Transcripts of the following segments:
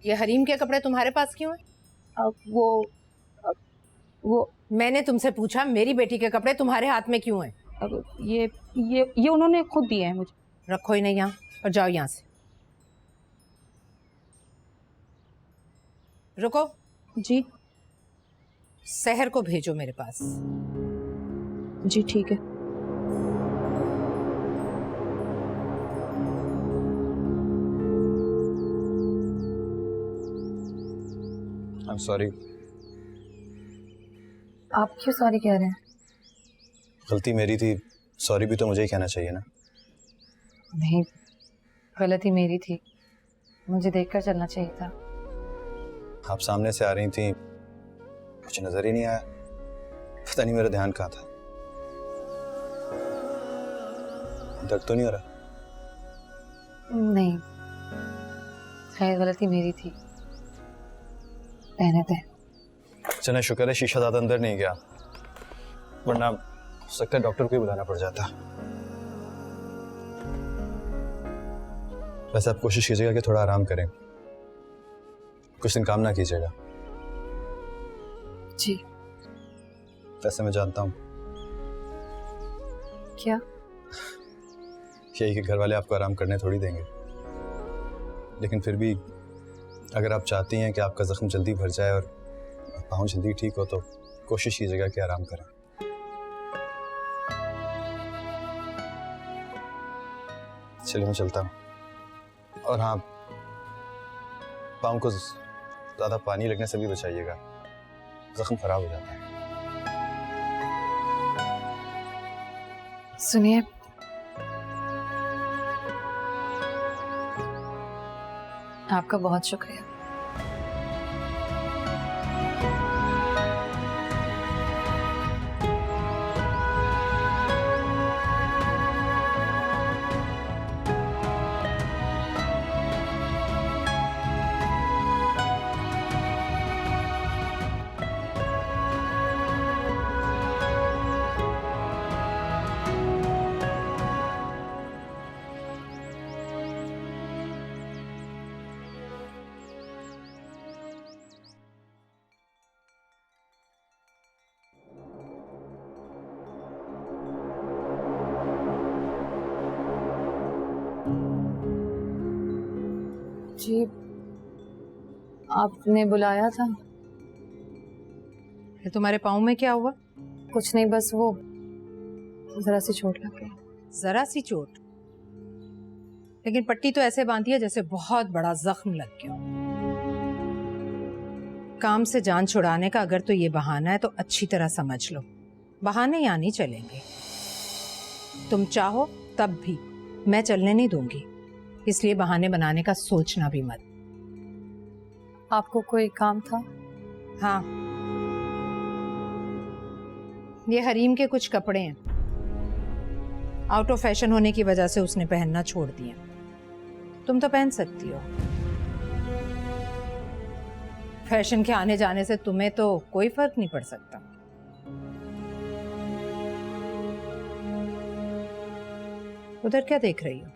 ये हरीम के कपड़े तुम्हारे पास क्यों हैं? वो मैंने तुमसे पूछा मेरी बेटी के कपड़े तुम्हारे हाथ में क्यों हैं? ये उन्होंने खुद दिए हैं मुझे। रखो ही नहीं यहाँ और जाओ यहाँ से। रुको जी। सहर को भेजो मेरे पास। जी ठीक है। I'm sorry। आप क्यों सॉरी कह रहे हैं? गलती मेरी थी, सॉरी भी तो मुझे ही कहना चाहिए ना। नहीं, गलती मेरी थी, मुझे देखकर चलना चाहिए था। आप सामने से आ रही थी, मुझे नजर ही नहीं आया, पता नहीं मेरा ध्यान कहाँ था। दर्द तो नहीं हो रहा? नहीं, खैर गलती मेरी थी, रहने दे। चलो शुक्र है शीशा ज्यादा अंदर नहीं गया, वरना हो सकता है डॉक्टर को ही बुलाना पड़ जाता। वैसे आप कोशिश कीजिएगा कि थोड़ा आराम करें, कुछ दिन काम ना कीजिएगा। जी। वैसे मैं जानता हूँ क्या? यही कि घर वाले आपको आराम करने थोड़ी देंगे, लेकिन फिर भी अगर आप चाहती हैं कि आपका जख्म जल्दी भर जाए और पाँव जल्दी ठीक हो, तो कोशिश कीजिएगा कि आराम करें। चलिए मैं चलता हूँ। और हाँ, पाँव को ज़्यादा पानी लगने से भी बचाइएगा, जख्म खराब हो जाता है। सुनिए, आपका बहुत शुक्रिया। जी, आपने बुलाया था? तुम्हारे पाँव में क्या हुआ? कुछ नहीं, बस वो जरा सी चोट लग गई। जरा सी चोट? लेकिन पट्टी तो ऐसे बांधी है जैसे बहुत बड़ा जख्म लग गया। काम से जान छुड़ाने का अगर तो ये बहाना है तो अच्छी तरह समझ लो, बहाने यहाँ नहीं चलेंगे। तुम चाहो तब भी मैं चलने नहीं दूंगी, इसलिए बहाने बनाने का सोचना भी मत। आपको कोई काम था? हाँ, ये हरीम के कुछ कपड़े हैं, आउट ऑफ फैशन होने की वजह से उसने पहनना छोड़ दिए। तुम तो पहन सकती हो, फैशन के आने जाने से तुम्हें तो कोई फर्क नहीं पड़ सकता। उधर क्या देख रही हो?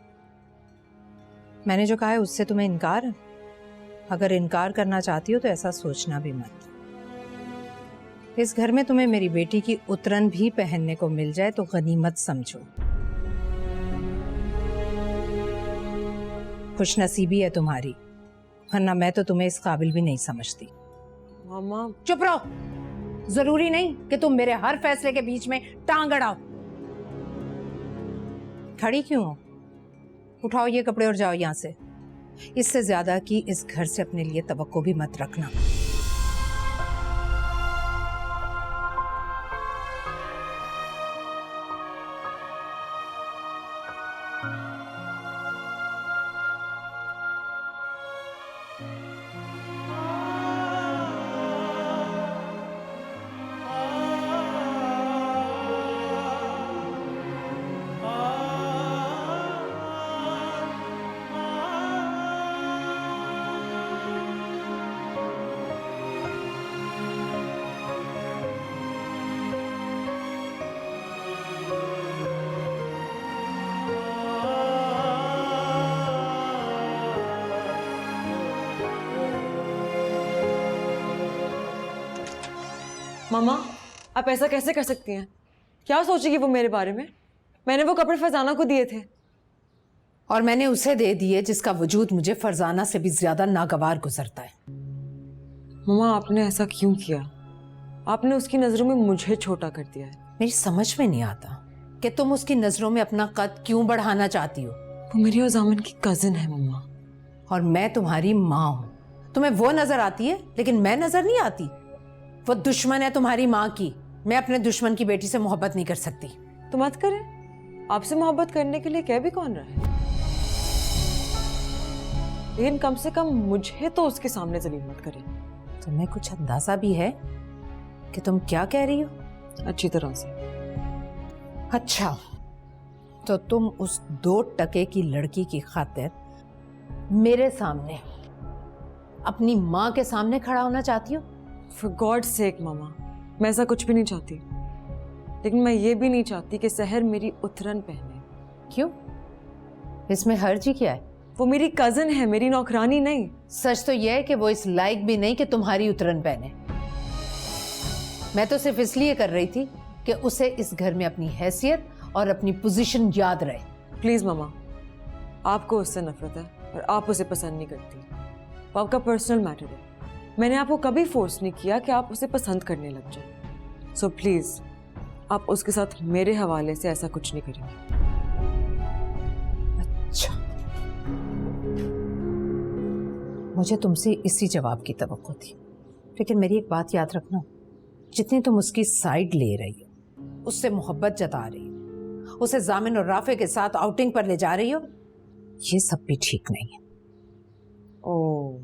मैंने जो कहा है उससे तुम्हें इनकार है? अगर इनकार करना चाहती हो तो ऐसा सोचना भी मत। इस घर में तुम्हें मेरी बेटी की उतरन भी पहनने को मिल जाए तो गनीमत समझो। खुशनसीबी है तुम्हारी, वरना मैं तो तुम्हें इस काबिल भी नहीं समझती। मामा चुप रहो। जरूरी नहीं कि तुम मेरे हर फैसले के बीच में टांग अड़ाओ। खड़ी क्यों हो? उठाओ ये कपड़े और जाओ यहाँ से। इससे ज्यादा की इस घर से अपने लिए तवक्को भी मत रखना। मामा आप ऐसा कैसे कर सकती हैं? क्या सोचेगी वो मेरे बारे में? मैंने वो कपड़े फरजाना को दिए थे। और मैंने उसे दे दिए जिसका वजूद मुझे फरजाना से भी ज्यादा नागवार गुजरता है। मामा आपने ऐसा क्यों किया? आपने उसकी नजरों में मुझे छोटा कर दिया है। मेरी समझ में नहीं आता कि तुम उसकी नजरों में अपना कद क्यों बढ़ाना चाहती हो। वो मेरी और जामन की कजिन है मम्मा। और मैं तुम्हारी माँ हूं। तुम्हें वो नजर आती है लेकिन मैं नजर नहीं आती। वो दुश्मन है तुम्हारी माँ की। मैं अपने दुश्मन की बेटी से मोहब्बत नहीं कर सकती। तो मत करें। आपसे मोहब्बत करने के लिए कह भी कौन रहा है? लेकिन कम से कम मुझे तो उसके सामने जलील मत करें। तुम्हें कुछ अंदाजा भी है कि तुम क्या कह रही हो? अच्छी तरह से। अच्छा, तो तुम उस 2 टके की लड़की की खातिर मेरे सामने, अपनी माँ के सामने खड़ा होना चाहती हो? For God's sake मामा, मैं ऐसा कुछ भी नहीं चाहती। लेकिन मैं ये भी नहीं चाहती कि सहर मेरी उतरन पहने। क्यों? इसमें हर्ज ही क्या है? वो मेरी कजिन है, मेरी नौकरानी नहीं। सच तो यह है कि वो इस लायक भी नहीं कि तुम्हारी उतरन पहने। मैं तो सिर्फ इसलिए कर रही थी कि उसे इस घर में अपनी हैसियत और अपनी पोजीशन याद रहे। प्लीज मामा, आपको उससे नफरत है और आप उसे पसंद नहीं करती। वो आपका पर्सनल मैटर है। मैंने आपको कभी फोर्स नहीं किया कि आप उसे पसंद करने लग जाए। सो प्लीज आप उसके साथ मेरे हवाले से ऐसा कुछ नहीं करेंगे। अच्छा, मुझे तुमसे इसी जवाब की तवक्को थी। लेकिन मेरी एक बात याद रखना, जितनी तुम उसकी साइड ले रही हो, उससे मोहब्बत जता रही हो, उसे जामिन और राफे के साथ आउटिंग पर ले जा रही हो, ये सब भी ठीक नहीं है। ओह,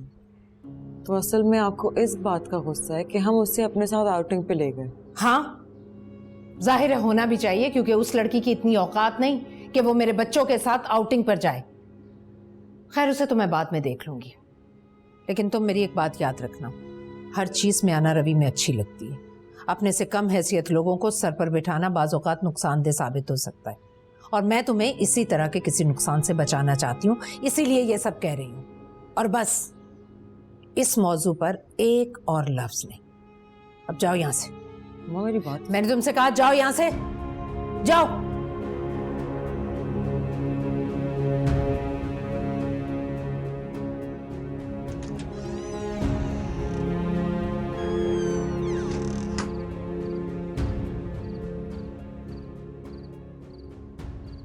तो असल में आपको इस बात का गुस्सा है कि हम उसे अपने साथ आउटिंग पे ले गए? हाँ, जाहिर है होना भी चाहिए, क्योंकि उस लड़की की इतनी औकात नहीं कि वो मेरे बच्चों के साथ आउटिंग पर जाए। खैर, उसे तो मैं बाद में देख लूंगी। लेकिन तुम मेरी एक बात याद रखना, हर चीज में आना रवि में अच्छी लगती है। अपने से कम हैसियत लोगों को सर पर बिठाना बाज़ औक़ात नुकसानदेह साबित हो सकता है। और मैं तुम्हें इसी तरह के किसी नुकसान से बचाना चाहती हूँ, इसीलिए ये सब कह रही हूँ। और बस इस मौजू पर एक और लफ्ज नहीं। अब जाओ यहां से। माँ मेरी बात, मैंने तुमसे कहा जाओ यहां से, जाओ।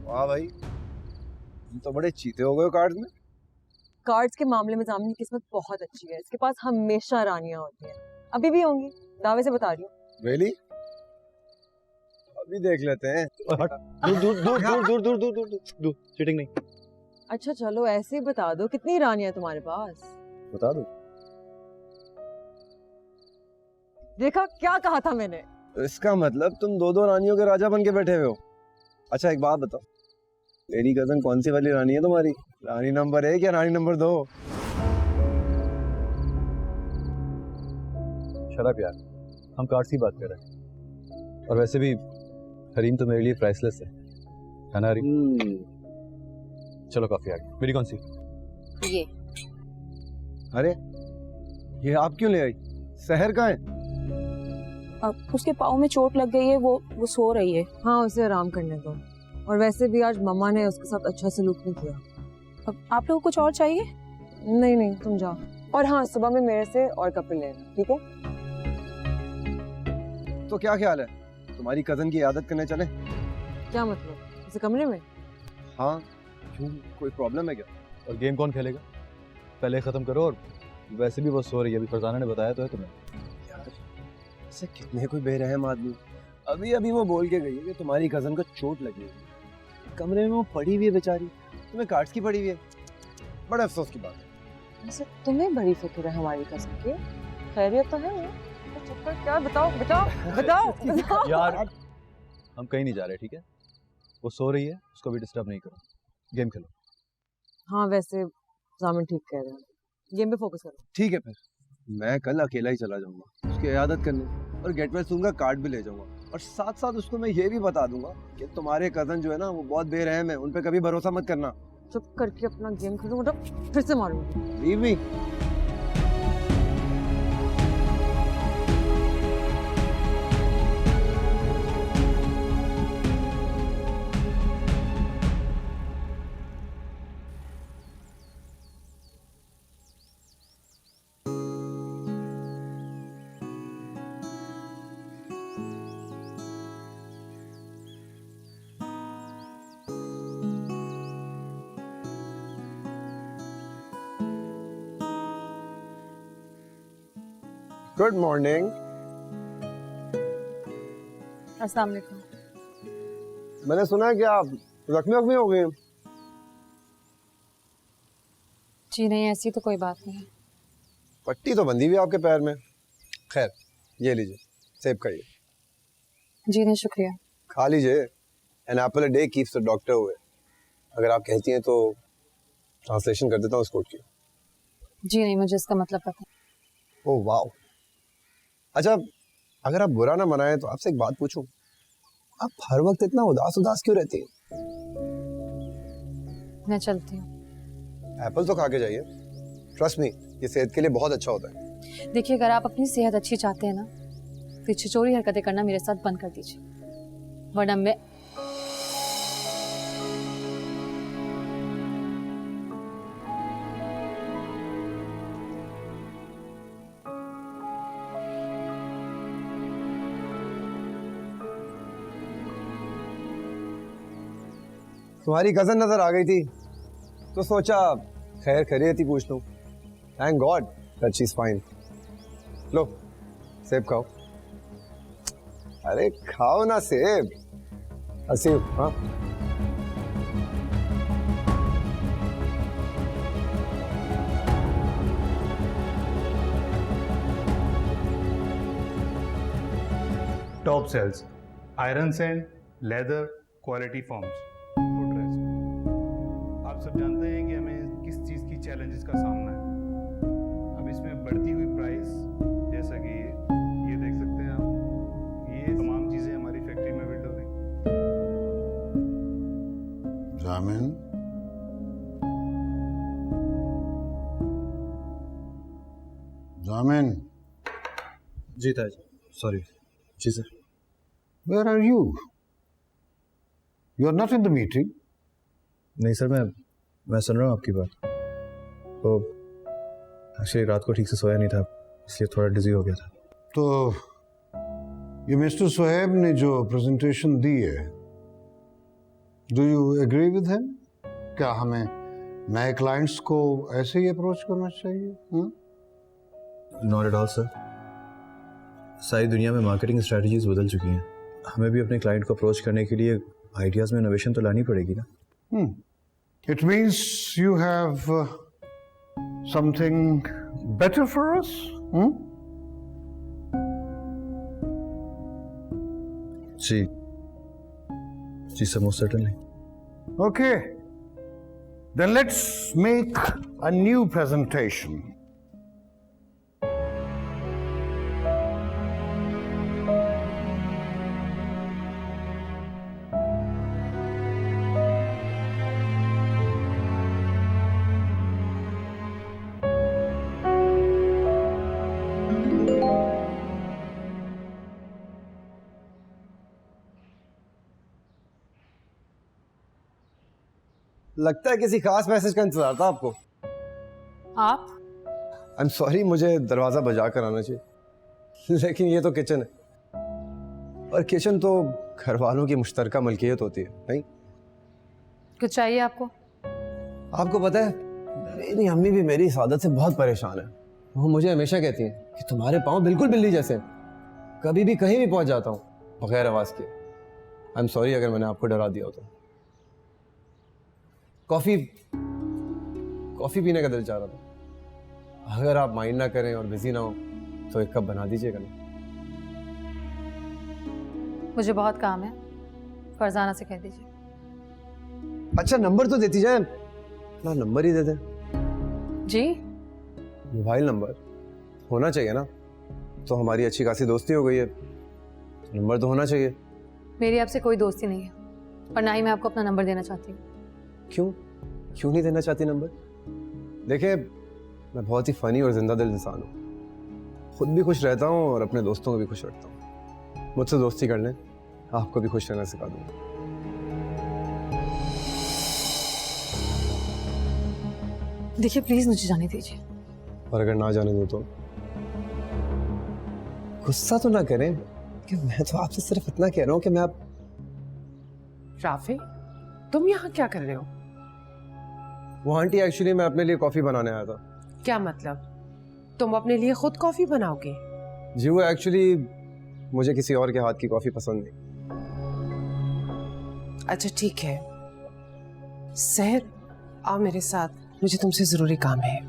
वाह भाई, तुम तो बड़े चीते हो गए कार्ड्स में। कार्ड्स के मामले में जामिन की किस्मत बहुत अच्छी है। इसके पास हमेशा रानियां होती हैं, अभी भी होंगी, दावे से बता रही हूँ। रियली? अभी देख लेते हैं। दूर दूर दूर दूर दूर दूर दूर दूर दूर, चीटिंग नहीं। अच्छा चलो ऐसे ही बता दो, कितनी रानियां तुम्हारे पास? बता दो। देखा क्या कहा था मैंने? इसका मतलब तुम 2 रानियों के राजा बन के बैठे हुए हो। अच्छा एक बात बताओ, लेडी कजन कौन सी वाली रानी है तुम्हारी? रानी नंबर 1 या रानी नंबर 2? शराब यार, हम कार्ड्स की बात कर रहे हैं। और वैसे भी हरीम तो मेरे लिए प्राइसलेस है ना हरीम? चलो काफी आ गई। मेरी कौन सी? ये। अरे ये आप क्यों ले आई? शहर का है? अब उसके पाँव में चोट लग गई है, वो सो रही है। हाँ उसे आराम करने दो। और वैसे भी आज मम्मा ने उसके साथ अच्छा सलूक नहीं किया। आप लोगों को कुछ और चाहिए? नहीं नहीं, तुम जाओ। और हाँ, सुबह में मेरे से और कपड़े लेना, ठीक है? तो क्या ख्याल है, तुम्हारी कजन की आदत करने चले? क्या मतलब, इसे कमरे में? हाँ, क्यों, कोई प्रॉब्लम है क्या? और गेम कौन खेलेगा? पहले ख़त्म करो। और वैसे भी वो सो रही है, अभी फरजाना ने बताया तो है तुम्हें। यार, ऐसे कितने कोई बेरहम आदमी। अभी अभी वो बोल के गई है कि तुम्हारी कजन को चोट लगी है, कमरे में वो पड़ी हुई है बेचारी, तुम्हें कार्ड्स की पड़ी हुई है। बड़ा अफसोस की बात है। वैसे तुम्हें बड़ी फिक्र है हमारी कजन की, खैरियत तो है वो? तो चक्कर क्या, बताओ बताओ बताओ बताओ। यार हम कहीं नहीं जा रहे, ठीक है? वो सो रही है, उसको भी डिस्टर्ब नहीं करो, गेम खेलो। हाँ वैसे जामिन ठीक कह रहे हैं, गेम पे फोकस करो। ठीक है, फिर मैं कल अकेला ही चला जाऊंगा उसकी इयादत करने, और गेट वेल सूंगा कार्ड भी ले जाऊंगा, और साथ साथ उसको मैं ये भी बता दूंगा कि तुम्हारे कजन जो है ना वो बहुत बेरहम है, उन पे कभी भरोसा मत करना। चुप करके अपना गेम खेलो, मतलब फिर से मारूंगी। Leave me. Good morning. अस्सलाम वालेकुम। मैंने सुना है कि आप जख्मी हो गए हैं। जी नहीं, ऐसी तो कोई बात नहीं है। पट्टी तो बंधी हुई है आपके पैर में। खैर, ये लीजिए, सेब खाइए। जी नहीं, शुक्रिया। खा लीजिए, an apple a day keeps the doctor away. अगर आप कहती हैं तो ट्रांसलेशन कर देता हूँ इस कोट की। जी नहीं, मुझे इसका मतलब पता है। Oh wow. अच्छा, अगर आप बुरा ना मनाएं तो आपसे एक बात पूछूं, आप हर वक्त इतना उदास उदास क्यों रहती हैं? मैं चलती हूँ। एप्पल तो खा के जाइए, ट्रस्ट मी, ये सेहत के लिए बहुत अच्छा होता है। देखिए, अगर आप अपनी सेहत अच्छी चाहते हैं ना, तो छिचोरी हरकतें करना मेरे साथ बंद कर दीजिए, वरना मैं तुम्हारी कजन नजर आ गई थी तो सोचा खैर खैरियत ही पूछ लूं। Thank God that she is fine. लो, सेब खाओ। अरे खाओ ना सेब। हसीब, हाँ। Top sales, iron sand, leather, quality forms, footrest. आप सब जानते हैं कि हमें किस चीज़ की चैलेंजेस का सामना है। अब इसमें बढ़ती हुई प्राइस, जैसा कि ये देख सकते हैं आप, ये तमाम चीज़ें हमारी फैक्ट्री में बिल्ड हो रही। जामिन, जामिन, जी ताज, सॉरी। जी sir. where are you? You are not in the meeting. नहीं सर, मैं सुन रहा हूँ आपकी बात। तो एक्चुअली रात को ठीक से सोया नहीं था, इसलिए थोड़ा डिजी हो गया था। तो ये मिस्टर सुहेब ने जो प्रेजेंटेशन दी है, do you agree with him? क्या हमें नए क्लाइंट्स को ऐसे ही अप्रोच करना चाहिए? Not at all sir. सारी दुनिया में मार्केटिंग स्ट्रेटजीज बदल चुकी हैं, हमें भी अपने क्लाइंट को अप्रोच करने के लिए आइडियाज़ में इनोवेशन तो लानी पड़ेगी ना। It means you have something better for us? जी sir, most certainly. Okay, then let's make a new presentation. लगता है किसी खास मैसेज का इंतजार था आपको। आप? आई एम सॉरी, मुझे दरवाजा बजा कर आना चाहिए, लेकिन ये तो किचन है, और किचन तो घर वालों की मुश्तरका मलकियत होती है, नहीं? कुछ चाहिए आपको? आपको पता है, मेरी अम्मी भी मेरी इस आदत से बहुत परेशान है। वो मुझे हमेशा कहती है कि तुम्हारे पाँव बिल्कुल बिल्ली जैसे हैं। कभी भी कहीं भी पहुंच जाता हूँ बगैर आवाज के। आई एम सॉरी अगर मैंने आपको डरा दिया हो तो। कॉफी पीने का दिल चाह रहा था, अगर आप माइंड ना करें और बिजी ना हो तो एक कप बना दीजिएगा ना। मुझे बहुत काम है, फरजाना से कह दीजिए। अच्छा नंबर तो देती जाए, अपना नंबर ही दे दें। जी? मोबाइल नंबर होना चाहिए ना, तो हमारी अच्छी खासी दोस्ती हो गई है, नंबर तो होना चाहिए। मेरी आपसे कोई दोस्ती नहीं है, और ना ही मैं आपको अपना नंबर देना चाहती हूँ। क्यों नहीं देना चाहती नंबर? देखिए, मैं बहुत ही फनी और जिंदा दिल इंसान हूँ, खुद भी खुश रहता हूँ और अपने दोस्तों को भी खुश रखता हूँ। मुझसे दोस्ती कर लें, आपको भी खुश रहना सिखा दूंगा। देखिए प्लीज मुझे जाने दीजिए। और अगर ना जाने दो तो? गुस्सा तो ना करें कि मैं तो आपसे सिर्फ इतना कह रहा हूँ कि मैं आप। राफे, तुम यहाँ क्या कर रहे हो? वो आंटी, एक्चुअली मैं अपने लिए कॉफी बनाने आया था। क्या मतलब? तुम अपने लिए खुद कॉफी बनाओगे? जी वो एक्चुअली मुझे किसी और के हाथ की कॉफी पसंद नहीं। अच्छा ठीक है, सहर आओ मेरे साथ, मुझे तुमसे जरूरी काम है।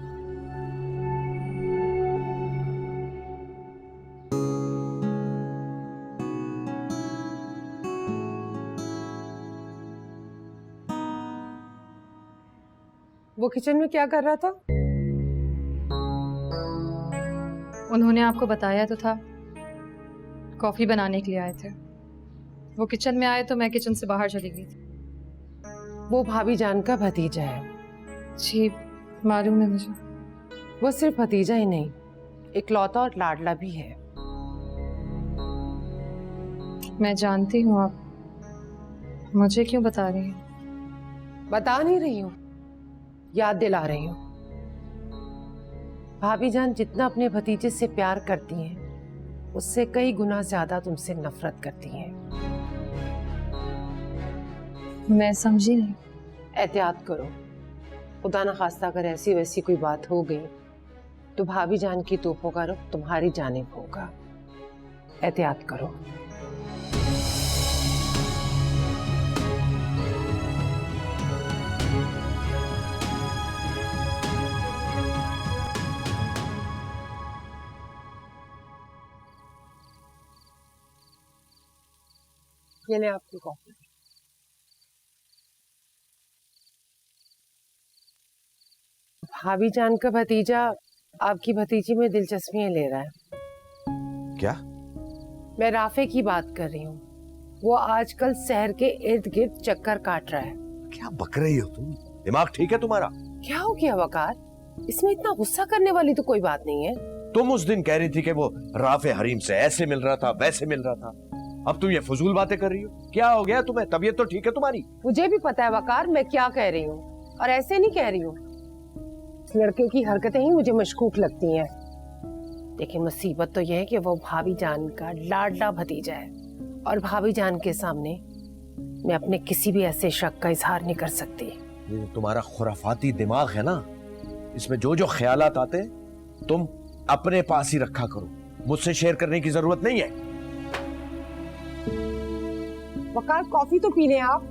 वो किचन में क्या कर रहा था? उन्होंने आपको बताया तो था, कॉफी बनाने के लिए आए थे। वो किचन में आए तो मैं किचन से बाहर चली गई थी। वो भाभी जान का भतीजा है। जी मालूम है मुझे। वो सिर्फ भतीजा ही नहीं, इकलौता और लाडला भी है। मैं जानती हूँ, आप मुझे क्यों बता रही हैं? बता नहीं रही हूँ, याद दिला रही हूँ। भाभी जान जितना अपने भतीजे से प्यार करती हैं, उससे कई गुना ज्यादा तुमसे नफरत करती हैं। मैं समझी नहीं। एहतियात करो, खुदा न खास्ता अगर ऐसी वैसी कोई बात हो गई तो भाभी जान की तोपों का रुख तुम्हारी जानिब होगा। एहतियात करो। ये ले आपकी कॉफी। भाभी जान का भतीजा आपकी भतीजी में दिलचस्पियां ले रहा है। क्या? मैं राफे की बात कर रही हूँ। वो आजकल शहर के इर्द गिर्द चक्कर काट रहा है। क्या बक रही हो तुम? दिमाग ठीक है तुम्हारा? क्या हो गया वकार? इसमें इतना गुस्सा करने वाली तो कोई बात नहीं है। तुम उस दिन कह रही थी कि वो राफे हरीम से ऐसे मिल रहा था, वैसे मिल रहा था। अब तुम ये फजूल बातें कर रही हो। क्या हो गया तुम्हें? तबीयत तो ठीक है तुम्हारी? मुझे भी पता है वकार, मैं क्या कह रही हूँ, और ऐसे नहीं कह रही हूँ। लड़के की हरकतें ही मुझे मशकूक लगती हैं, लेकिन मुसीबत तो यह है कि वो भाभी जान का लाडला भतीजा है, और भाभी जान के सामने मैं अपने किसी भी ऐसे शक का इजहार नहीं कर सकती। ये तुम्हारा खुराफाती दिमाग है ना, इसमें जो जो ख्यालात आते हैं तुम अपने पास ही रखा करो, मुझसे शेयर करने की जरूरत नहीं है। वकार कॉफी तो पी लें आप।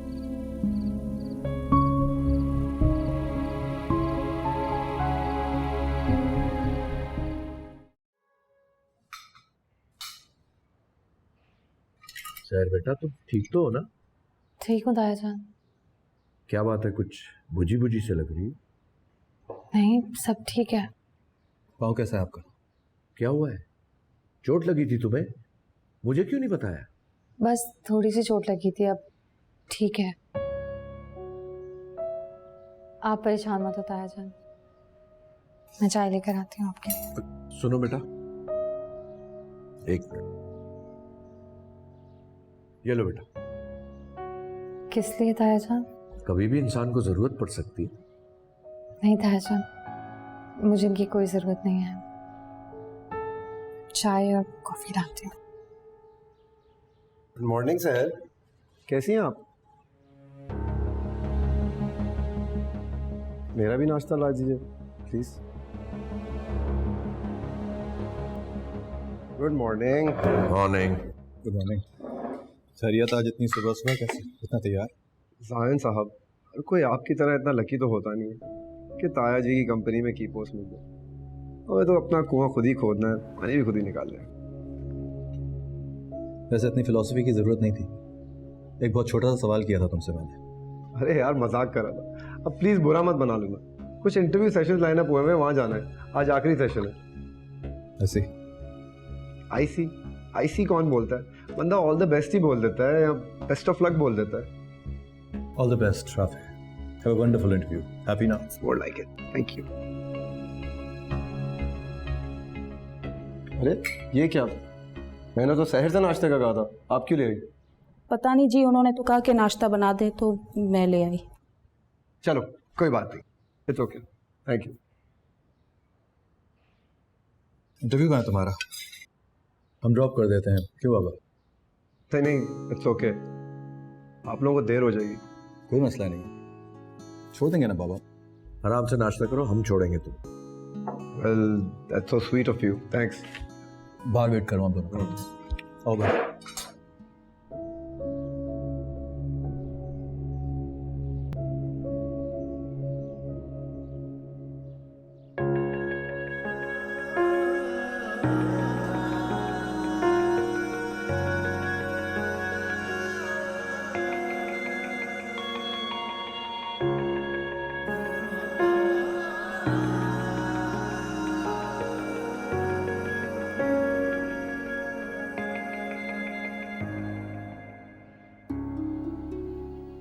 सर बेटा तुम ठीक तो हो ना? ठीक हूँ दाया जान। क्या बात है, कुछ बुझी बुझी से लग रही है? नहीं सब ठीक है। पाँव कैसा है आपका? क्या हुआ है? चोट लगी थी तुम्हें? मुझे क्यों नहीं बताया? बस थोड़ी सी चोट लगी थी, अब ठीक है। आप परेशान मत हो ताया जान, मैं चाय लेकर आती हूँ आपके लिए। सुनो बेटा, एक मिनट, ये लो बेटा। किस लिए ताया जान? कभी भी इंसान को जरूरत पड़ सकती है। नहीं तायाजान, मुझे इनकी कोई ज़रूरत नहीं है। चाय और कॉफ़ी लाती हूँ। गुड मॉर्निंग सर, कैसी हैं आप? मेरा भी नाश्ता ला दीजिए please. Good morning. Morning. Good morning. खैरियत? आज इतनी सुबह सुबह कैसे, इतना तैयार? जाहिन साहब, हर कोई आपकी तरह इतना लकी तो होता नहीं है कि ताया जी की कंपनी में की पोस्ट मिल जाए। हमें तो अपना कुआं खुद ही खोदना है, पानी भी खुद ही निकालना है। वैसे इतनी फिलॉसफी की ज़रूरत नहीं थी। एक बहुत छोटा सा सवाल किया था तुमसे मैंने। अरे यार मजाक कर रहा था, अब प्लीज़ बुरा मत बना लेना। कुछ इंटरव्यू सेशंस लाइन अप हुए हैं, वहाँ जाना है। आज आखिरी सेशन है। ऐसे आईसी आईसी कौन बोलता है? बंदा ऑल द बेस्ट ही बोल देता है या बेस्ट ऑफ लक बोल देता है। All the best Rafe. Have a wonderful interview. Happy now. More like it. Thank you. अरे ये क्या? मैंने तो शहर से नाश्ते का कहा था, आप क्यों ले आई? पता नहीं जी, उन्होंने तो कहा कि नाश्ता बना दे तो मैं ले आई। चलो कोई बात नहीं, it's okay. Thank you. Interview कहाँ है तुम्हारा? हम ड्रॉप कर देते हैं। क्यों बाबा? नहीं नहीं, इट्स ओके। आप लोगों को देर हो जाएगी। कोई मसला नहीं है, छोड़ देंगे ना बाबा। आराम से नाश्ता करो, हम छोड़ेंगे तुम। Well that's so sweet of you, thanks. बाहर वेट करो हम दोनों। आओ भाई।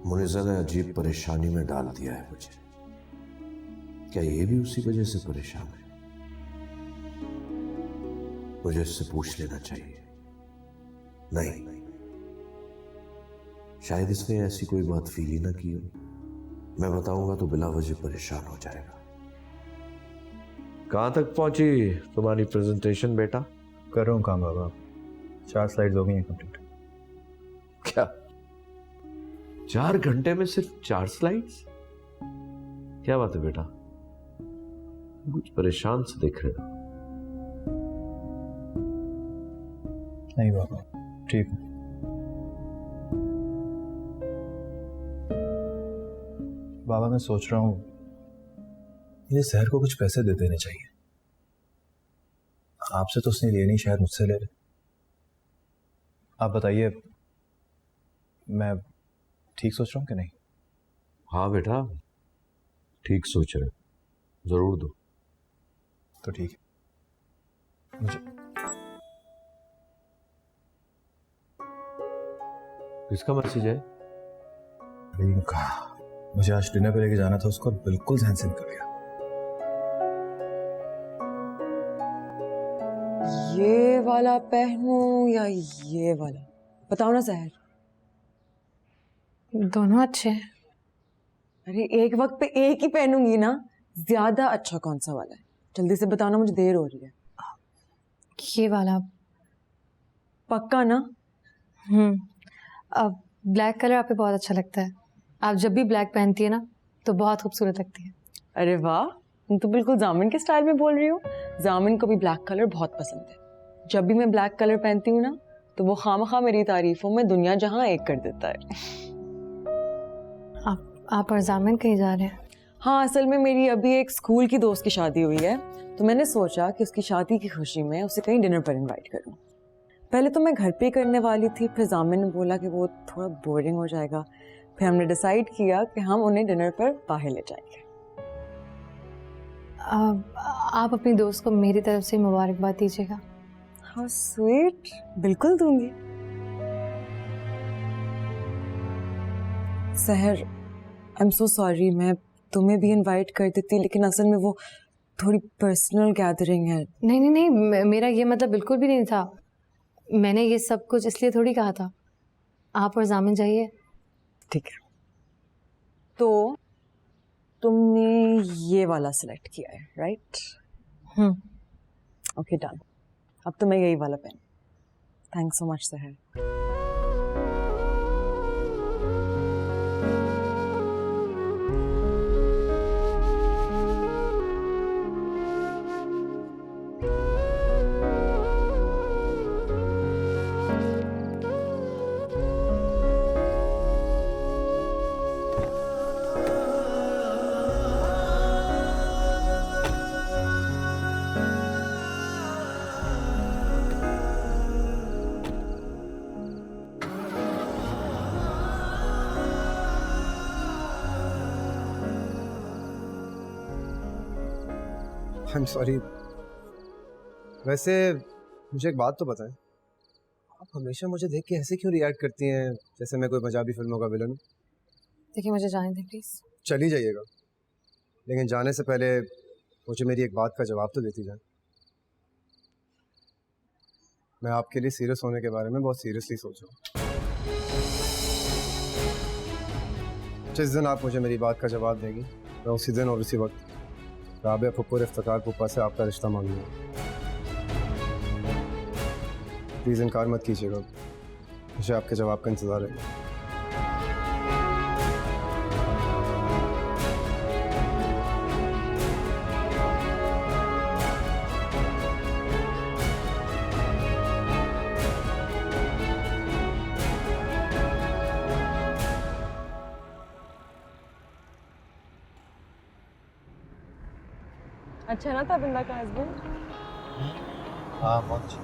मुनिज़ा ने अजीब परेशानी में डाल दिया है मुझे। क्या ये भी उसी वजह से परेशान है? मुझे इससे पूछ लेना चाहिए। नहीं, शायद इसने ऐसी कोई बात फील ही ना की हो। मैं बताऊंगा तो बिला वजह परेशान हो जाएगा। कहां तक पहुंची तुम्हारी प्रेजेंटेशन बेटा? कर रहा हूँ काम बाबा, 4 स्लाइड्स हो गई हैं कंप्लीट। क्या 4 घंटे में सिर्फ 4 स्लाइड्स? क्या बात है बेटा, कुछ परेशान से दिख रहे हो। नहीं बाबा, ठीक है। बाबा मैं सोच रहा हूँ ये शहर को कुछ पैसे दे देने चाहिए। आपसे तो उसने लिए नहीं, शायद मुझसे ले ले। आप बताइए, मैं ठीक सोच रहा हूँ कि नहीं? हाँ बेटा, ठीक सोच रहे हो, जरूर दो। तो ठीक है। मुझे किसका मैसेज है? रीम का। मुझे आज डिनर पे लेके जाना था उसको, बिल्कुल ध्यान से निकल गया। ये वाला पहनूं या ये वाला? बताओ ना सहर। दोनों अच्छे हैं। अरे एक वक्त पे एक ही पहनूंगी ना, ज्यादा अच्छा कौन सा वाला है? जल्दी से बताओ ना, मुझे देर हो रही है। ये वाला। पक्का ना? अब ब्लैक कलर आप पे बहुत अच्छा लगता है। आप जब भी ब्लैक पहनती है ना तो बहुत खूबसूरत लगती है। अरे वाह, तुम तो बिल्कुल जामिन के स्टाइल में बोल रही हो। जामिन को भी ब्लैक कलर बहुत पसंद है। जब भी मैं ब्लैक कलर पहनती हूँ ना तो वो खामखा मेरी तारीफों में दुनिया जहां एक कर देता है। आप और जामिन कहीं जा रहे हैं? हाँ, असल में मेरी अभी एक स्कूल की दोस्त की शादी हुई है, तो मैंने सोचा कि उसकी शादी की खुशी में उसे कहीं डिनर पर इनवाइट करूँ। पहले तो मैं घर पे करने वाली थी, फिर जामिन ने बोला कि वो थोड़ा बोरिंग हो जाएगा। फिर हमने डिसाइड किया कि हम उन्हें डिनर पर बाहर ले जाएंगे। आप अपनी दोस्त को मेरी तरफ से मुबारकबाद दीजिएगा। हाँ स्वीट, बिल्कुल दूंगी। सहर, आई एम सो सॉरी, मैं तुम्हें भी इनवाइट कर देती, लेकिन असल में वो थोड़ी पर्सनल गैदरिंग है। नहीं नहीं नहीं, मेरा ये मतलब बिल्कुल भी नहीं था। मैंने ये सब कुछ इसलिए थोड़ी कहा था। आप और जामिन जाइए। ठीक है। तो तुमने ये वाला सिलेक्ट किया है, राइट? Okay done. अब तो मैं यही वाला पेन। थैंक्स सो मच सहर। I am sorry. वैसे मुझे एक बात तो बताएं, आप हमेशा मुझे देख के ऐसे क्यों रिएक्ट करती हैं जैसे मैं कोई पंजाबी फिल्मों का विलन हूँ? देखिए मुझे जाने दें प्लीज। चली जाइएगा, लेकिन जाने से पहले मुझे मेरी एक बात का जवाब तो देती जाए। मैं आपके लिए सीरियस होने के बारे में बहुत सीरियसली सोच रहा हूँ। जिस दिन आप मुझे मेरी बात का जवाब देंगी, मैं उसी दिन और उसी वक्त राबिया फुप्पो और इफ्तिकार पुप्पा से आपका रिश्ता मांगूंगा। प्लीज़ इनकार मत कीजिएगा, मुझे आपके जवाब का इंतज़ार है। अच्छा ना था बिंदा का हस्बैंड? हाँ बहुत अच्छा।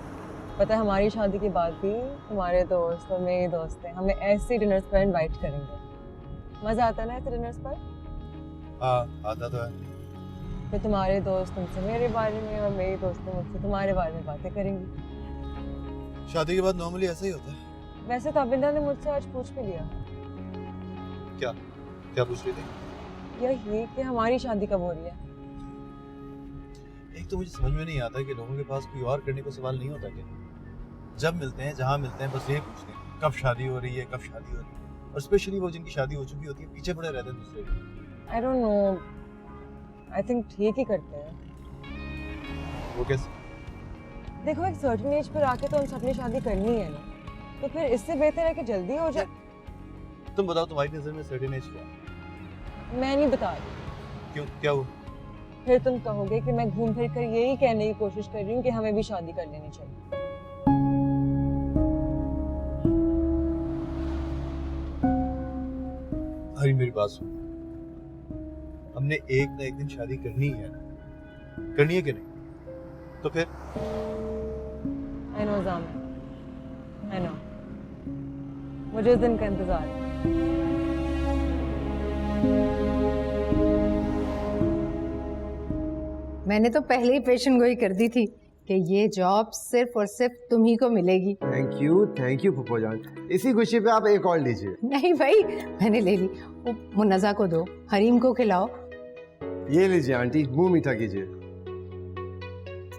पता है हमारी शादी के बाद भी तुम्हारे दोस्त और मेरे दोस्त हैं हमें ऐसे डिनर्स पर इनवाइट करेंगे। मजा आता है ना ऐसे डिनर्स पर? हाँ आता तो है। फिर तुम्हारे दोस्त तुमसे मेरे बारे में और मेरी दोस्त मुझसे तुम्हारे बारे में बातें करेंगी। शादी के बाद नॉर्मली ऐसा ही होता है। वैसे ताबिंदा ने मुझसे आज पूछ भी लिया। क्या क्या पूछ रही थी? यही कि हमारी शादी कब हो रही है। एक तो मुझे समझ में नहीं आता कि लोगों के पास कोई और करने को सवाल नहीं होता क्या? जब मिलते हैं जहाँ मिलते हैं बस ये पूछते हैं कब शादी हो रही है, कब शादी हो रही है। और स्पेशली वो जिनकी शादी हो चुकी होती है पीछे पड़े रहते हैं दूसरे के। I don't know, I think ठीक ही करते हैं। वो कैसे? देखो एक सर्टेन एज पर आके तो हम सबने शादी करनी है ना, तो फिर इससे बेहतर है कि जल्दी हो जाए। तुम बताओ तुम्हारी नजर में सर्टेन एज क्या है? मैं नहीं बता रही। क्यों, क्या हुआ? फिर तुम कहोगे कि मैं घूम फिर कर यही कहने की कोशिश कर रही हूँ कि हमें भी शादी कर लेनी चाहिए। अरे मेरी बात सुन, हमने एक ना एक दिन शादी करनी है ना, करनी है कि नहीं? तो फिर I know ज़ामिर, I know, मुझे इस दिन का इंतजार है। मैंने तो पहले ही पेशन गोई कर दी थी कि ये जॉब सिर्फ और सिर्फ तुम ही को मिलेगी। थैंक यू फुप्पो जान। इसी खुशी पे आप एक और लीजिए। नहीं भाई, मैंने ले ली। वो मुन्नजा को दो, हरीम को खिलाओ। ये लीजिए आंटी, मुंह मीठा कीजिए।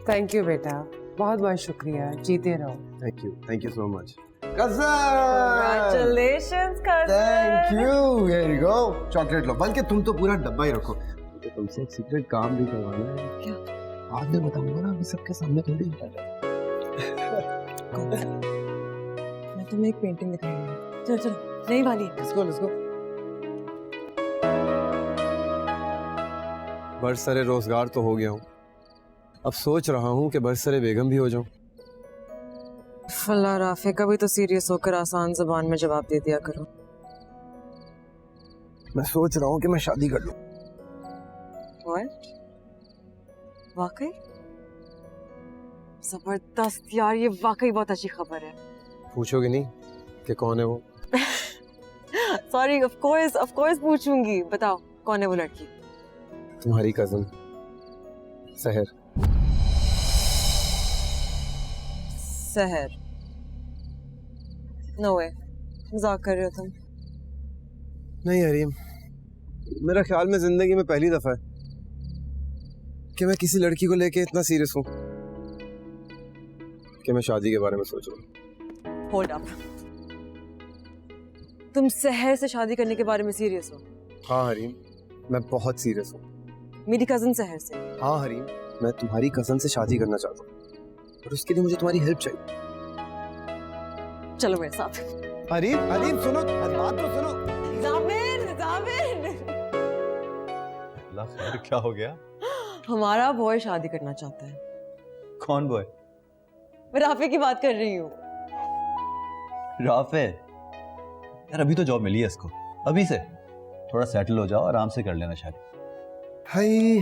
थैंक यू बेटा, बहुत बहुत शुक्रिया, जीते रहो। Thank you so much. Congratulations cousin। Thank you. Here you go, chocolate लो। बल्कि तुम तो पूरा डब्बा ही रखो, तो तुमसे एक सीक्रेट काम भी करवाना है। क्या? बाद में बताऊंगा ना, अभी सबके सामने थोड़ी बता। मैं तुम्हें एक पेंटिंग दिखाऊंगी। चलो चलो, नई वाली। Let's go. बरसरे रोजगार तो हो गया हूँ, अब सोच रहा हूँ कि बरसरे बेगम भी हो जाऊं। अल्लाह राफे, कभी तो सीरियस होकर आसान ज़बान में जवाब दे दिया करो। मैं सोच रहा हूँ कि मैं शादी कर लूं। What? वाकई? जबरदस्त यार, ये वाकई बहुत अच्छी खबर है। पूछोगे नहीं कि कौन है वो? सॉरी, ऑफ कोर्स पूछूंगी। बताओ कौन है वो लड़की? तुम्हारी कजन सहर। सहर? नो वे, मजाक कर रहे हो तुम? नहीं हरीम, मेरा ख्याल में जिंदगी में पहली दफा है कि मैं किसी लड़की को लेके इतना सीरियस हूँ कि मैं शादी के बारे में सोच रहा हूँ। होल्ड अप, तुम सहर से शादी करने के बारे में सीरियस हो? हाँ हरीम, मैं बहुत सीरियस हूँ। मेरी कजन सहर से। हाँ हरीम, मैं तुम्हारी कजन से शादी करना चाहता हूँ और उसके लिए मुझे तुम्हारी हेल्प चाहिए। चलो मेरे साथ। हरीम हरीम सुनो, बात तो सुनो। जामिन जामिन, अल्लाह खैर, क्या हो गया? हमारा बॉय शादी करना चाहता है। कौन बॉय? मैं राफे की बात कर रही हूँ। राफे? यार अभी तो जॉब मिली है इसको, अभी से थोड़ा सेटल हो जाओ, आराम से कर लेना शादी। भाई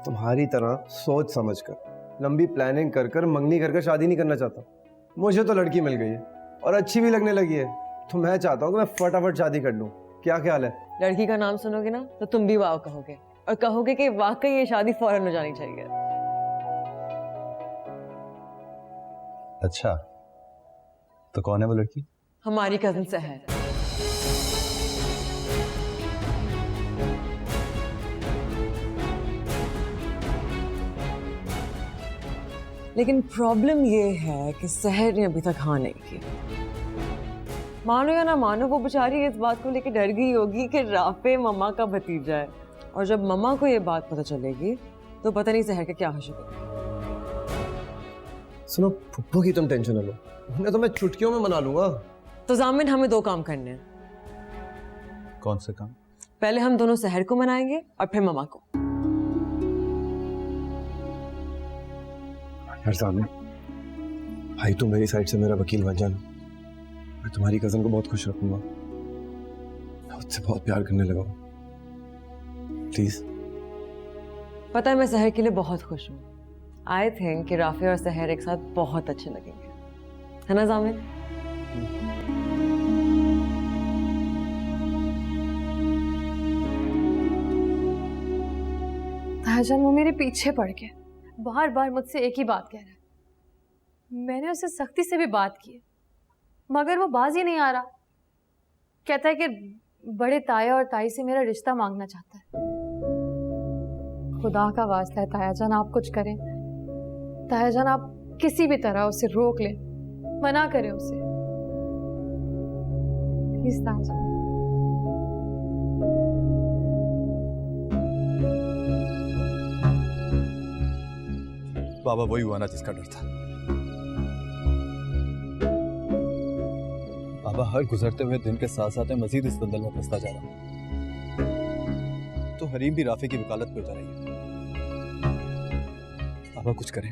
तुम्हारी तरह सोच समझ कर, लंबी प्लानिंग कर कर, मंगनी कर कर शादी नहीं करना चाहता। मुझे तो लड़की मिल गई है और अच्छी भी लगने लगी है, तो मैं चाहता हूँ कि मैं फटाफट शादी कर लूँ। क्या ख्याल है? लड़की का नाम सुनोगे ना तो तुम भी वाव कहोगे और कहोगे कि वाकई ये शादी फौरन हो जानी चाहिए। अच्छा, तो कौन है वो लड़की? हमारी कजन सहर। लेकिन प्रॉब्लम ये है कि सहर ने अभी तक हाँ नहीं की। मानो या ना मानो, वो बेचारी इस बात को लेकर डर गई होगी कि राफे मम्मा का भतीजा है, और जब मम्मा को ये बात पता चलेगी तो पता नहीं सहर का क्या होगा। सुनो फुप्पो की तुम टेंशन न लो, उन्हें तो मैं चुटकियों में मना लूंगा। तो जामिन हमें 2 काम करने हैं। कौन से काम? पहले हम दोनों सहर को मनाएंगे और फिर मम्मा को। यार सामने भाई, तुम मेरी साइड से मेरा वकील बन जाना, मैं तुम्हारी कजन को बहुत खुश रखूंगा। मैं उससे बहुत प्यार करने लगा हूं, प्लीज। पता है मैं सहर के लिए बहुत खुश हूँ। आई थिंक कि राफे और सहर एक साथ बहुत अच्छे लगेंगे, है ना जामिन? ताहजान वो मेरे पीछे पड़ गया, बार बार मुझसे एक ही बात कह रहा है। मैंने उसे सख्ती से भी बात की मगर वो बाज ही नहीं आ रहा। कहता है कि बड़े ताया और ताई से मेरा रिश्ता मांगना चाहता है। खुदा का वास्ता है तायाजान, आप कुछ करें। तायाजान आप किसी भी तरह उसे रोक लें, मना करें उसे, प्लीज तायाजान। बाबा वही हुआ ना जिसका डर था। बाबा हर गुजरते हुए दिन के साथ साथ मैं मजीद इस दलदल में फंसता जा रहा हूं। तो हरीम भी राफे की वकालत पे उतर रही है। बाबा कुछ करें,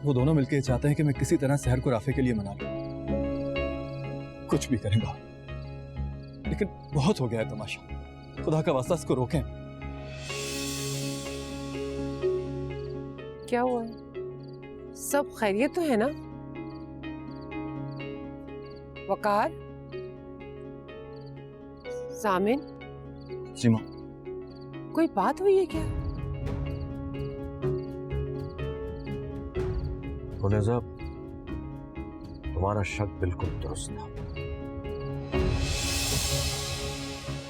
वो दोनों मिलकर चाहते हैं कि मैं किसी तरह सहर को राफे के लिए मना लूं। कुछ भी करें बाबा, लेकिन बहुत हो गया है तमाशा। खुदा का वास्ता इसको रोकें। क्या हुआ है? सब खैरियत तो है ना? वकार, सामिन, जी मां। कोई बात हुई है क्या? हुनैज़ा, तुम्हारा शक बिल्कुल दुरुस्त था।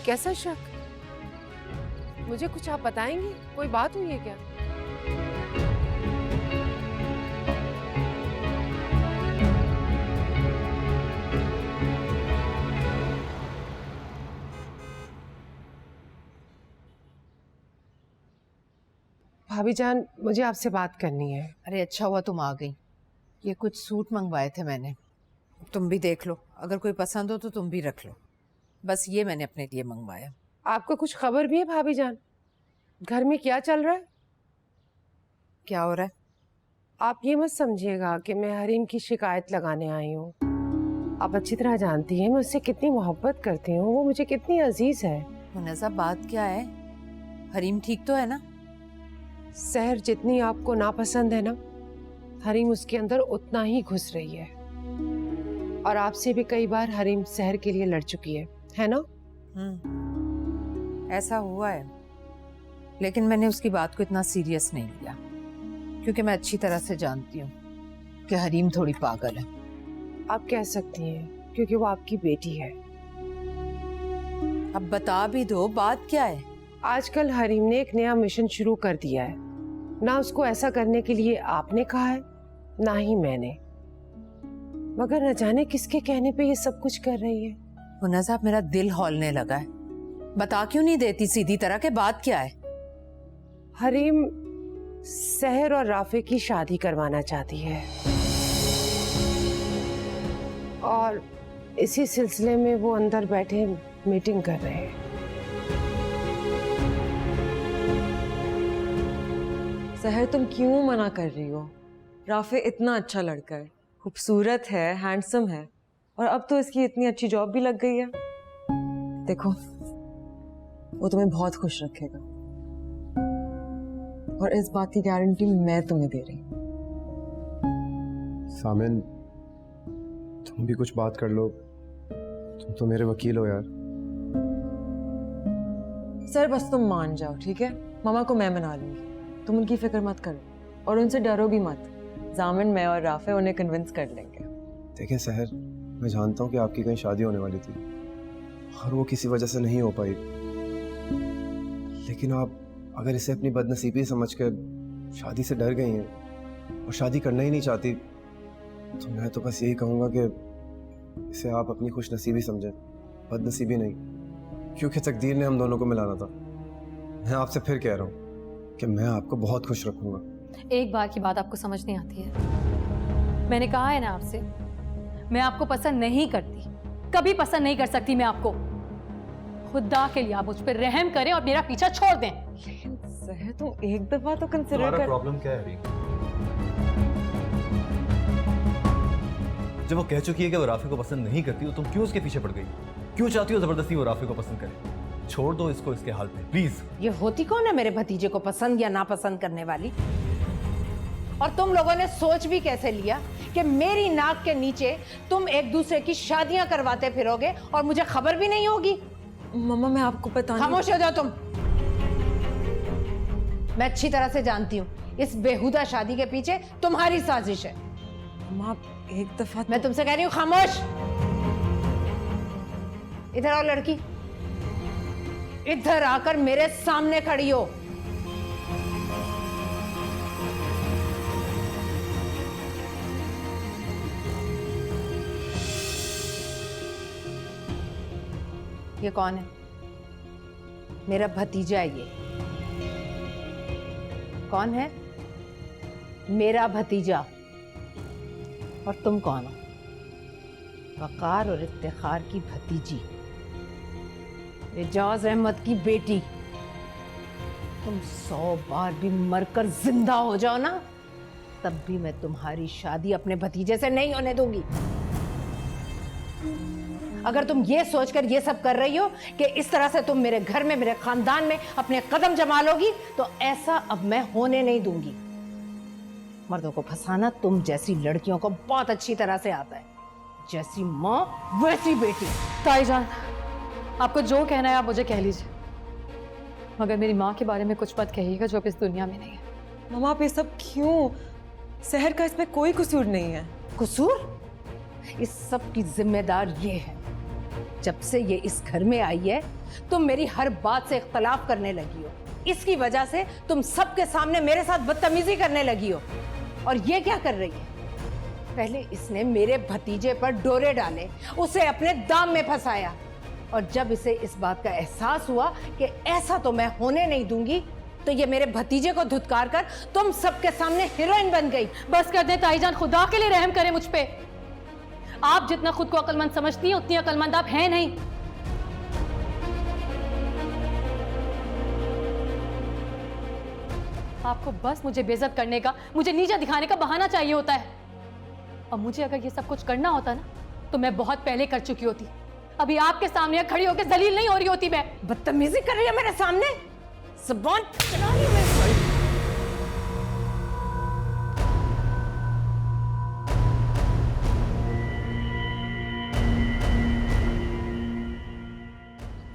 कैसा शक? मुझे कुछ आप बताएंगे? कोई बात हुई है क्या? भाभी जान, मुझे आपसे बात करनी है। अरे अच्छा हुआ तुम आ गई। ये कुछ सूट मंगवाए थे मैंने, तुम भी देख लो, अगर कोई पसंद हो तो तुम भी रख लो। बस ये मैंने अपने लिए मंगवाया। आपको कुछ खबर भी है भाभी जान? घर में क्या चल रहा है? क्या हो रहा है? आप ये मत समझिएगा कि मैं हरीम की शिकायत लगाने आई हूँ। आप अच्छी तरह जानती हैं मैं उससे कितनी मोहब्बत करती हूँ, वो मुझे कितनी अजीज है। मुनज़्ज़ा, बात क्या है? हरीम ठीक तो है ना? सहर जितनी आपको नापसंद है ना, हरीम उसके अंदर उतना ही घुस रही है। और आपसे भी कई बार हरीम सहर के लिए लड़ चुकी है ना? ऐसा हुआ है, लेकिन मैंने उसकी बात को इतना सीरियस नहीं लिया, क्योंकि मैं अच्छी तरह से जानती हूँ कि हरीम थोड़ी पागल है। आप कह सकती हैं, क्योंकि वो आपकी बेटी है। अब बता भी दो, बात क्या है? आजकल हरीम ने एक नया मिशन शुरू कर दिया है। ना उसको ऐसा करने के लिए आपने कहा है, ना ही मैंने, मगर न जाने किसके कहने पे ये सब कुछ कर रही है। मुनज़्ज़ा, मेरा दिल हौलने लगा है। बता क्यों नहीं देती सीधी तरह के बात क्या है? हरीम सहर और राफे की शादी करवाना चाहती है और इसी सिलसिले में वो अंदर बैठे मीटिंग कर रहे हैं। सहर, तुम क्यों मना कर रही हो? राफे इतना अच्छा लड़का है, खूबसूरत है, हैंडसम है, और अब तो इसकी इतनी अच्छी जॉब भी लग गई है। देखो, वो तुम्हें बहुत खुश रखेगा, और इस बात की गारंटी मैं तुम्हें दे रही हूँ। सामिन, तुम भी कुछ बात कर लो, तुम तो मेरे वकील हो यार। सर, बस तुम मान जाओ, ठीक है? मामा को मैं मना लूंगी, तुम उनकी फिक्र मत करो, और उनसे डरो भी मत। जामिन, मैं और राफे उन्हें कन्विंस कर लेंगे। देखें सहर, मैं जानता हूँ कि आपकी कहीं शादी होने वाली थी और वो किसी वजह से नहीं हो पाई, लेकिन आप अगर इसे अपनी बदनसीबी समझकर शादी से डर गई हैं और शादी करना ही नहीं चाहती, तो मैं तो बस यही कहूँगा कि इसे आप अपनी खुशनसीबी समझें, बदनसीबी नहीं, क्योंकि तकदीर ने हम दोनों को मिलाना था। मैं आपसे फिर कह रहा हूँ कि मैं आपको बहुत खुश रखूँगा। एक बार की बात आपको समझ नहीं आती है। मैंने कहा है ना आपसे, मैं आपको पसंद नहीं करती, कभी पसंद नहीं कर सकती मैं आपको। खुदा के लिए आप मुझ पर रहम करें और मेरा पीछा छोड़ दें। लेकिन सहर, तुम एक दफा तो कंसिडर कर। प्रॉब्लम क्या है? जब वो कह चुकी है कि वो राफे को पसंद नहीं करती, तो तुम क्यों उसके पीछे पड़ गई? क्यों चाहती हो जबरदस्ती वो राफे को पसंद करे? छोड़ दो इसको इसके हाल पे, प्लीज। ये होती कौन है मेरे भतीजे को पसंद या नापसंद करने वाली? और तुम लोगों ने सोच भी कैसे लिया कि मेरी नाक के नीचे तुम एक दूसरे की शादियां करवाते फिरोगे और मुझे खबर भी नहीं होगी? मम्मा, मैं आपको पता नहीं। खामोश हो जाओ तुम। मैं अच्छी तरह से जानती हूँ इस बेहुदा शादी के पीछे तुम्हारी साजिश है। मम्मा, एक दफा मैं तुमसे कह रही हूँ, खामोश। इधर आओ लड़की, इधर आकर मेरे सामने खड़ी हो। ये कौन है? मेरा भतीजा है ये। कौन है? मेरा भतीजा। और तुम कौन हो? वकार और इफ्तिखार की भतीजी, एजाज अहमद की बेटी। तुम 100 बार भी मरकर जिंदा हो जाओ ना, तब भी मैं तुम्हारी शादी अपने भतीजे से नहीं होने दूंगी। अगर तुम ये सोचकर ये सब कर रही हो कि इस तरह से तुम मेरे घर में, मेरे खानदान में अपने कदम जमा लोगी, तो ऐसा अब मैं होने नहीं दूंगी। मर्दों को फंसाना तुम जैसी लड़कियों को बहुत अच्छी तरह से आता है। जैसी माँ वैसी बेटी। ताईजान, आपको जो कहना है आप मुझे कह लीजिए, मगर मेरी माँ के बारे में कुछ मत कहिएगा जो अब इस दुनिया में नहीं है। मम्मा, आप ये सब क्यों? सहर का इसमें कोई कसूर नहीं है। कसूर? इस सब की जिम्मेदार ये है, जब से ये इस घर में आई है तुम मेरी हर बात से इख्तलाफ करने लगी हो। इसकी वजह से तुम सबके सामने मेरे साथ बदतमीजी करने लगी हो। और ये क्या कर रही है? पहले इसने मेरे भतीजे पर डोरे डाले, उसे अपने दाम में फंसाया, और जब इसे इस बात का एहसास हुआ कि ऐसा तो मैं होने नहीं दूंगी, तो ये मेरे भतीजे को धुतकार कर तुम सबके सामने हीरोइन बन गई। बस कर दे ताईजान, खुदा के लिए रहम करें मुझ पे। आप जितना खुद को अक्लमंद समझती हैं, उतनी अक्लमंद आप हैं नहीं। आपको बस मुझे बेइज्जत करने का, मुझे नीचा दिखाने का बहाना चाहिए होता है। और मुझे अगर ये सब कुछ करना होता ना, तो मैं बहुत पहले कर चुकी होती। अभी आपके सामने खड़ी होकर जलील नहीं हो रही होती मैं। बदतमीजी कर रही है मेरे सामने, ज़ुबान चला रही है मेरे।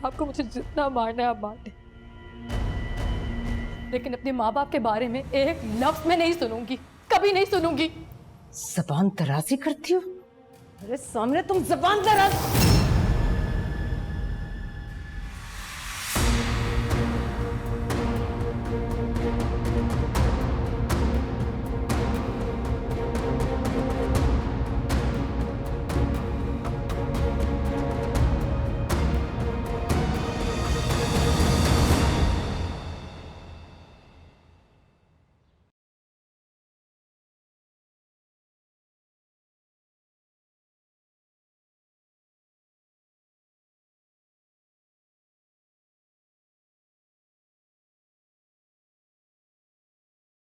आपको मुझे जितना मारना है आप मार दे, लेकिन अपने माँ बाप के बारे में एक लफ्ज में नहीं सुनूंगी, कभी नहीं सुनूंगी। ज़बान दराजी करती हो मेरे सामने तुम, ज़बान दराज।